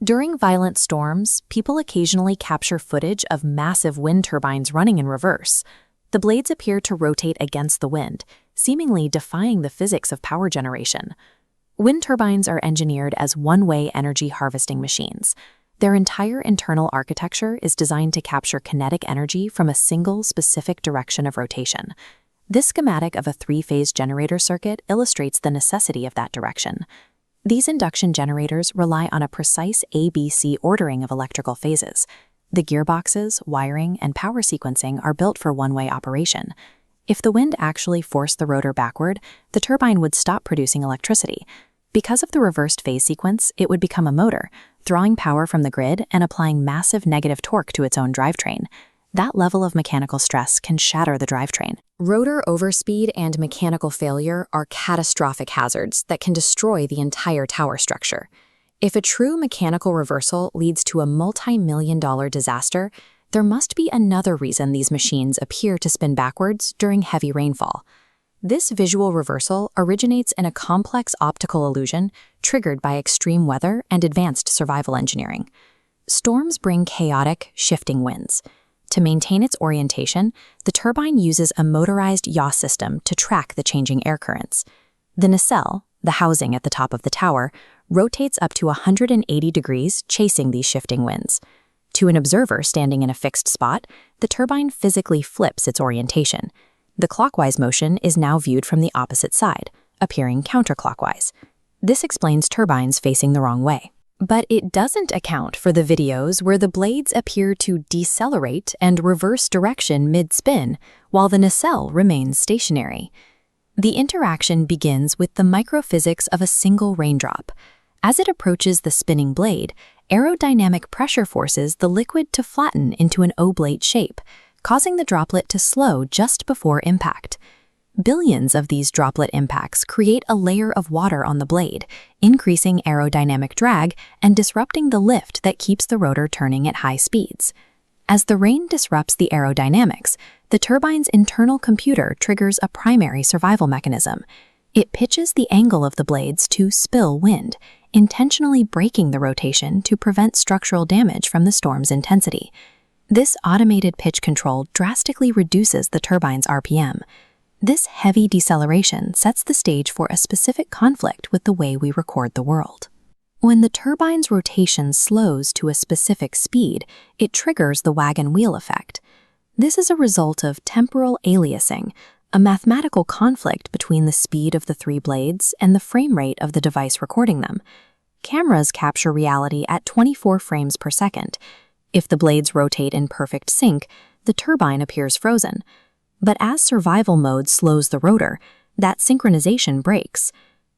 During violent storms, people occasionally capture footage of massive wind turbines running in reverse. The blades appear to rotate against the wind, seemingly defying the physics of power generation. Wind turbines are engineered as one-way energy harvesting machines. Their entire internal architecture is designed to capture kinetic energy from a single specific direction of rotation. This schematic of a three-phase generator circuit illustrates the necessity of that direction. These induction generators rely on a precise ABC ordering of electrical phases. The gearboxes, wiring, and power sequencing are built for one-way operation. If the wind actually forced the rotor backward, the turbine would stop producing electricity. Because of the reversed phase sequence, it would become a motor, drawing power from the grid and applying massive negative torque to its own drivetrain. That level of mechanical stress can shatter the drivetrain. Rotor overspeed and mechanical failure are catastrophic hazards that can destroy the entire tower structure. If a true mechanical reversal leads to a multi-million-dollar disaster, there must be another reason these machines appear to spin backwards during heavy rainfall. This visual reversal originates in a complex optical illusion triggered by extreme weather and advanced survival engineering. Storms bring chaotic, shifting winds. To maintain its orientation, the turbine uses a motorized yaw system to track the changing air currents. The nacelle, the housing at the top of the tower, rotates up to 180 degrees, chasing these shifting winds. To an observer standing in a fixed spot, the turbine physically flips its orientation. The clockwise motion is now viewed from the opposite side, appearing counterclockwise. This explains turbines facing the wrong way. But it doesn't account for the videos where the blades appear to decelerate and reverse direction mid-spin, while the nacelle remains stationary. The interaction begins with the microphysics of a single raindrop. As it approaches the spinning blade, aerodynamic pressure forces the liquid to flatten into an oblate shape, causing the droplet to slow just before impact. Billions of these droplet impacts create a layer of water on the blade, increasing aerodynamic drag and disrupting the lift that keeps the rotor turning at high speeds. As the rain disrupts the aerodynamics, the turbine's internal computer triggers a primary survival mechanism. It pitches the angle of the blades to spill wind, intentionally breaking the rotation to prevent structural damage from the storm's intensity. This automated pitch control drastically reduces the turbine's RPM. This heavy deceleration sets the stage for a specific conflict with the way we record the world. When the turbine's rotation slows to a specific speed, it triggers the wagon wheel effect. This is a result of temporal aliasing, a mathematical conflict between the speed of the three blades and the frame rate of the device recording them. Cameras capture reality at 24 frames per second. If the blades rotate in perfect sync, the turbine appears frozen. But as survival mode slows the rotor, that synchronization breaks.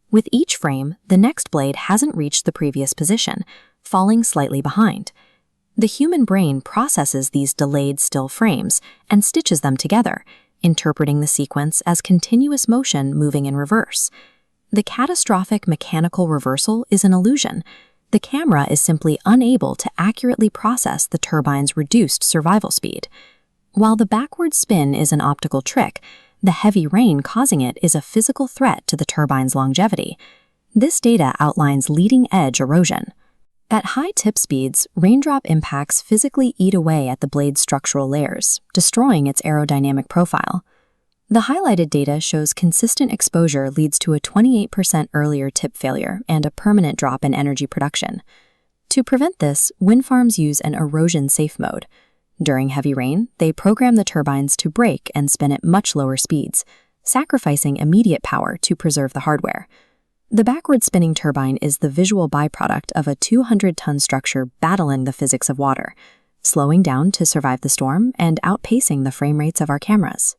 With each frame, the next blade hasn't reached the previous position, falling slightly behind. The human brain processes these delayed still frames and stitches them together, interpreting the sequence as continuous motion moving in reverse. The catastrophic mechanical reversal is an illusion. The camera is simply unable to accurately process the turbine's reduced survival speed. While the backward spin is an optical trick, the heavy rain causing it is a physical threat to the turbine's longevity. This data outlines leading-edge erosion. At high tip speeds, raindrop impacts physically eat away at the blade's structural layers, destroying its aerodynamic profile. The highlighted data shows consistent exposure leads to a 28% earlier tip failure and a permanent drop in energy production. To prevent this, wind farms use an erosion-safe mode. During heavy rain, they program the turbines to brake and spin at much lower speeds, sacrificing immediate power to preserve the hardware. The backward spinning turbine is the visual byproduct of a 200-ton structure battling the physics of water, slowing down to survive the storm and outpacing the frame rates of our cameras.